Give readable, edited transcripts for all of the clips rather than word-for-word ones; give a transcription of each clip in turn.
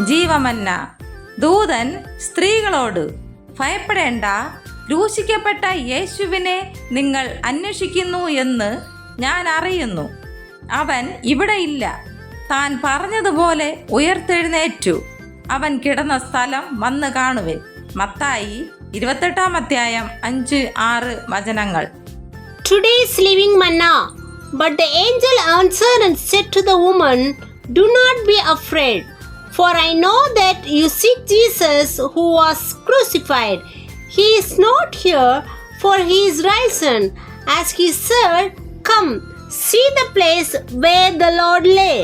ജീവമന്ന. ദൂതൻ സ്ത്രീകളോട്, ഭയപ്പെടേണ്ട, ക്രൂശിക്കപ്പെട്ട യേശുവിനെ നിങ്ങൾ അന്വേഷിക്കുന്നു എന്ന് ഞാൻ അറിയുന്നു. അവൻ ഇവിടെ ഇല്ല. താൻ പറഞ്ഞതുപോലെ ഉയർത്തെഴുന്നേറ്റു. അവൻ കിടന്ന സ്ഥലം വന്ന് കാണുവിൻ. മത്തായി 28-ാം 5-6 വചനങ്ങൾ. Today's living manna. But the angel answered and said to the woman, "Do not be afraid, for I know that you seek Jesus who was crucified. He is not here, for he is risen, as he said. Come, see the place where the Lord lay."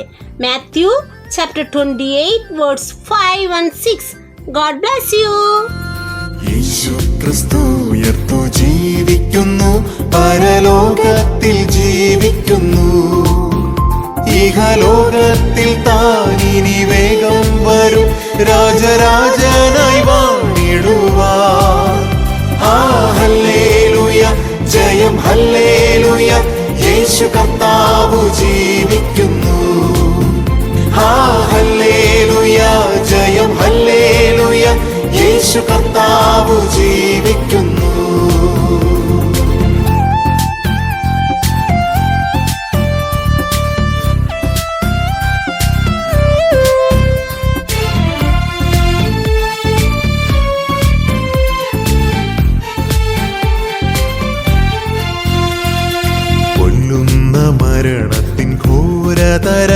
Matthew chapter 28 verse 5 and 6. God bless you. യേശു ക്രിസ്തു ഉയർത്തു ജീവിക്കുന്നു, പരലോകത്തിൽ ജീവിക്കുന്നു. ഇഹലോകത്തിൽ താൻ ഇനി വേഗം വരും, രാജരാജനായി വാണിടുവാൻ. Hallelujah, ജയം hallelujah, യേശു കർത്താവ് ജീവിക്കുന്നു. ഹല്ലേലൂയ, ജയം ഹല്ലേലൂയ, യേശു കർത്താവ് ജീവിക്കുന്നു. കൊല്ലുന്ന മരണത്തിൻ ഘോരതര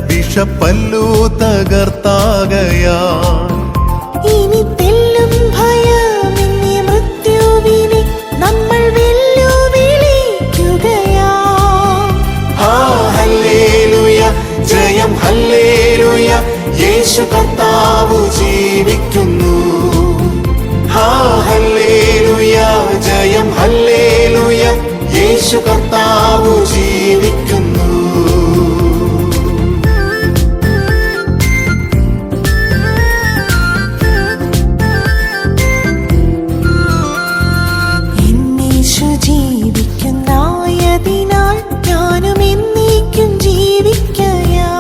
വിഷപ്പല്ലു തകർത്താകയാ. ഇനി തെല്ലും ഭയമിന്നി മൃത്യുവിനെ നമ്മൾ വെല്ലുവിളിക്കുകയാ. ഹല്ലേലൂയ, ജയം ഹല്ലേലൂയ, യേശു കർത്താവ് ജീവിക്കുന്നു. ഹല്ലേലൂയ, ജയം ഹല്ലേലൂയ, യേശു കർത്താവ് ജീവിക്കുന്നു. എന്നീശു ജീവിക്കുന്നായതിനാൽ ഞാനും എന്നേക്കും ജീവിക്കയാ.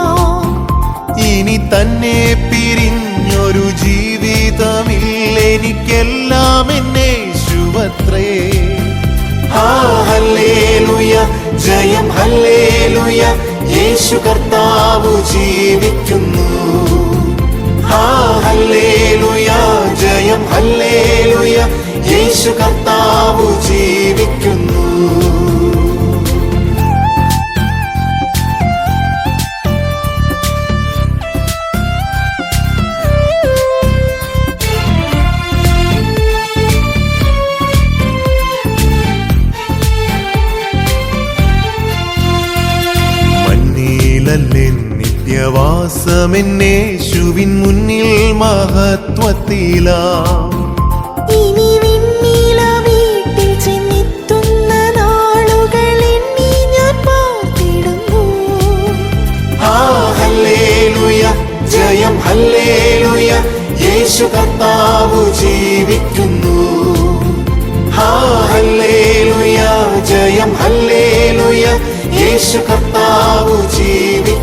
ഇനി തന്നെ പിരിഞ്ഞൊരു ജീവിതമില്ലെനിക്കെല്ലാം എന്നേശുവത്രേ. ഹല്ലേലൂയ, ജയം ഹല്ലേലൂയ, യേശു കർത്താവ് ജീവിക്കുന്നു. ഹല്ലേലൂയ, ജയം ഹല്ലേലൂയ, യേശു കർത്താവ് ജീവിക്കുന്നു. നിത്യവാസമെന്നേശുവിൻ മുന്നിൽ മഹത്വത്തിലാ. ഇനി വിണ്ണില വീട്ടിൽ ചെന്നെത്തുന്ന നാളുകൾ എണ്ണി ഞാൻ പാർത്തിടുന്നു. ഹല്ലേലൂയ, ജയം ഹല്ലേലൂയ, യേശു കർത്താവ് ജീവിക്കുന്നു. ഹല്ലേലൂയ, ജയം ഹല്ലേലൂയ, യേശു കർത്താവ് ജീവിക്കുന്നു.